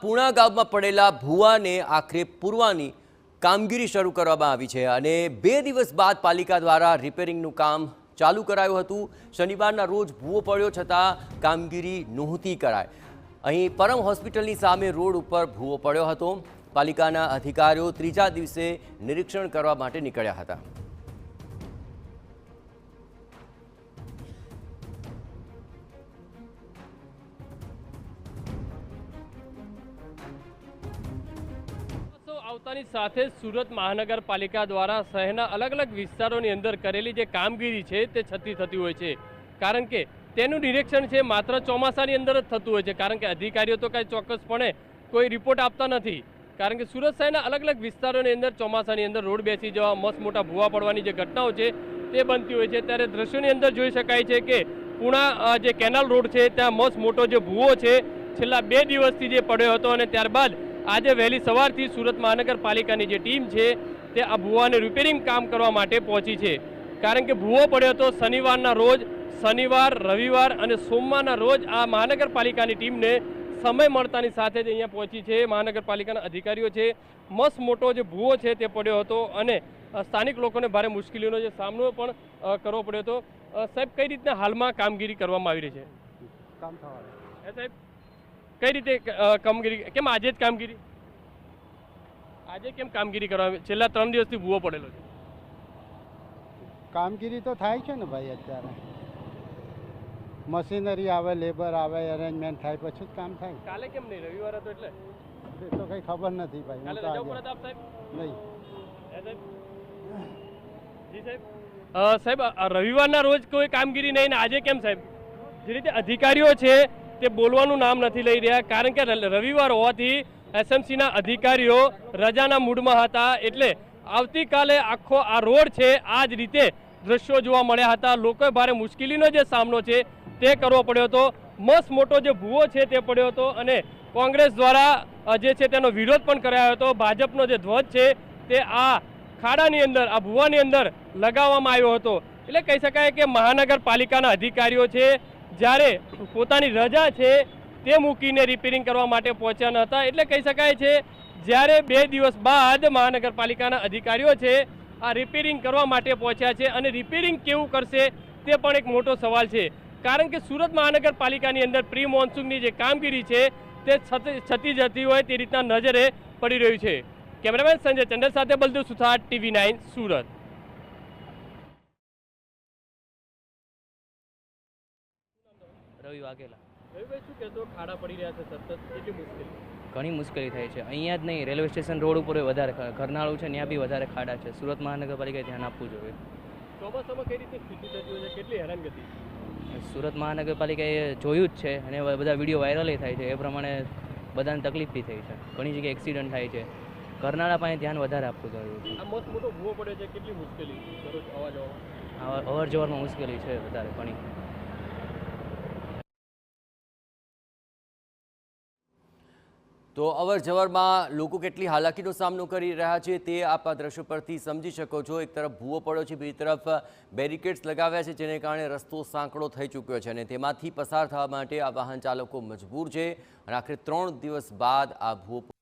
પૂણા ગામમાં પડેલા ભૂવાને આખરે પૂરવાની કામગીરી શરૂ કરવામાં આવી છે અને 2 દિવસ બાદ પાલિકા દ્વારા રિપેરિંગનું કામ ચાલુ કરાયું હતું। શનિવારના રોજ ભૂવો પડ્યો છતાં કામગીરી નહોતી કરાઈ। અહીં પરમ હોસ્પિટલની સામે રોડ ઉપર ભૂવો પડ્યો હતો। પાલિકાના અધિકારીઓ ત્રીજા દિવસે નિરીક્ષણ કરવા માટે નીકળ્યા હતા। આવતાની સાથે સુરત મહાનગરપાલિકા દ્વારા શહેરના અલગ અલગ વિસ્તારોની અંદર કરેલી જે કામગીરી છે તે છતી થતી હોય છે, કારણ કે તેનું નિરીક્ષણ છે માત્ર ચોમાસાની અંદર જ થતું હોય છે, કારણ કે અધિકારીઓ તો કાંઈ ચોક્કસપણે કોઈ રિપોર્ટ આપતા નથી, કારણ કે સુરત શહેરના અલગ અલગ વિસ્તારોની અંદર ચોમાસાની અંદર રોડ બેસી જવા, મસ્ત મોટા ભૂવા પડવાની જે ઘટનાઓ છે તે બનતી હોય છે। ત્યારે દ્રશ્યોની અંદર જોઈ શકાય છે કે પૂણા જે કેનાલ રોડ છે ત્યાં મસ્ત મોટો જે ભૂવો છે છેલ્લા 2 દિવસથી જે પડ્યો હતો અને ત્યારબાદ આજે વહેલી સવારથી સુરત મહાનગરપાલિકાની જે ટીમ છે તે આ ભૂવાને રિપેરિંગ કામ કરવા માટે પહોંચી છે, કારણ કે ભૂવો પડ્યો હતો શનિવારના રોજ। શનિવાર, રવિવાર અને સોમવારના રોજ આ મહાનગરપાલિકાની ટીમને સમય મળતાની સાથે જ અહીંયા પહોંચી છે। મહાનગરપાલિકાના અધિકારીઓ છે, મસ્ત મોટો જે ભૂવો છે તે પડ્યો હતો અને સ્થાનિક લોકોને ભારે મુશ્કેલીઓનો જે સામનો પણ કરવો પડ્યો હતો। સાહેબ, કઈ રીતના હાલમાં કામગીરી કરવામાં આવી રહી છે? સાહેબ, કઈ રીતે કામગીરી, કેમ આજે જ કામગીરી, આજે કેમ કામગીરી કરવા? છેલ્લા 3 દિવસથી ભૂવો પડેલો છે। કામગીરી તો થાય છે ને ભાઈ, અત્યારે મશીનરી આવે, લેબર આવે, અરેન્જમેન્ટ થાય પછી જ કામ થાય। કાલે કેમ નહીં? રવિવાર હતો એટલે એ તો કઈ ખબર નથી ભાઈ। કાલે રજા ઉપર હતા આપ સાહેબ? નહીં જી સાહેબ। સાહેબ, રવિવારના રોજ કોઈ કામગીરી નહીં ને આજે કેમ સાહેબ? જે રીતે અધિકારીઓ છે તે બોલવાનું નામ નથી લઈ રહ્યા, કારણ કે રવિવાર હોવાથી એસએમસીના અધિકારીઓ રજાના મૂડમાં હતા, એટલે આવતીકાલે આખો આ રોડ છે આ જ રીતે દ્રશ્યો જોવા મળ્યા હતા। લોકોએ ભારે મુશ્કેલીનો જે સામનો છે તે કરવો પડ્યો હતો। મસ્ત મોટો જે ભૂવો છે તે પડ્યો હતો અને કોંગ્રેસ દ્વારા જે છે તેનો વિરોધ પણ કરાયો હતો। ભાજપનો જે ધ્વજ છે તે આ ખાડાની અંદર, આ ભૂવાની અંદર લગાવવામાં આવ્યો હતો। એટલે કહી શકાય કે મહાનગરપાલિકાના અધિકારીઓ છે જ્યારે પોતાની રજા છે તે મૂકીને રિપેરિંગ કરવા માટે પહોંચ્યા ન હતા। એટલે કહી શકાય છે જ્યારે 2 દિવસ બાદ મહાનગરપાલિકાના અધિકારીઓ છે આ રિપેરિંગ કરવા માટે પહોંચ્યા છે અને રિપેરિંગ કેવું કરશે તે પણ એક મોટો સવાલ છે, કારણ કે સુરત મહાનગરપાલિકાની અંદર પ્રી મોન્સૂનની જે કામગીરી છે તે છતી જતી હોય તે રીતના નજરે પડી રહ્યું છે। કેમેરામેન સંજય ચંડલ સાથે બલદેવ સુથાર, TV9 સુરત। રવિ વાઘેલા। રવિભાઈ, શું કહેશો? ખાડા પડી રહ્યા છે સતત, કેટલી મુશ્કેલી? ઘણી મુશ્કેલી થાય છે। અહીંયા જ નહીં, રેલવે સ્ટેશન રોડ ઉપર વધારે ઘરનાળું છે, ત્યાં બી વધારે ખાડા છે। સુરત મહાનગરપાલિકાએ ધ્યાન આપવું જોઈએ। ચોમાસામાં કઈ રીતે સ્થિતિ થતી હોય છે, કેટલી હેરાનગતિ? સુરત મહાનગરપાલિકાએ જોયું જ છે અને બધા વિડીયો વાયરલ થાય છે, એ પ્રમાણે બધાને તકલીફ બી થઈ છે। ઘણી જગ્યાએ એક્સિડન્ટ થાય છે, ઘરનાળા પાસે ધ્યાન વધારે આપવું જરૂરી છે। આ મસ્ત મોટો ભૂવો પડે છે, કેટલી મુશ્કેલી દરરોજ આવવા જવામાં? અવર જવરમાં મુશ્કેલી છે વધારે ઘણી। તો અવર જવરમાં લોકો કેટલી હાલાકીનો સામનો કરી રહ્યા છે તે આપ આ દ્રશ્યો પરથી સમજી શકો છો। એક તરફ ભૂવો પડ્યો છે, બીજી તરફ બેરિકેડ્સ લગાવ્યા છે, જેને કારણે રસ્તો સાંકડો થઈ ચૂક્યો છે અને તેમાંથી પસાર થવા માટે આ વાહન ચાલકો મજબૂર છે અને આખરે 3 દિવસ બાદ આ ભૂવો